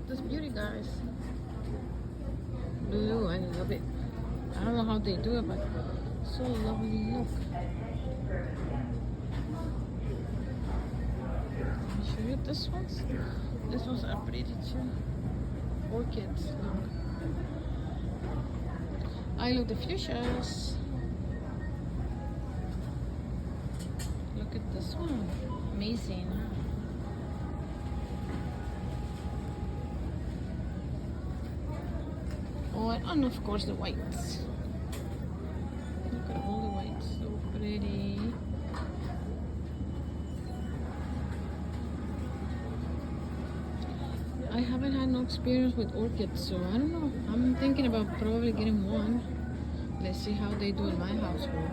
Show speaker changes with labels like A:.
A: at this beauty, guys. Blue, I love it. I don't know how they do it, but so lovely. Look. Let me show you this ones. This ones are pretty too. Orchids, look. I love the fuchsias. Look at this one. Amazing. Oh, and of course the whites. Look at all the whites, so pretty. I haven't had no experience with orchids, so I don't know. I'm thinking about probably getting one. Let's see how they do in my household.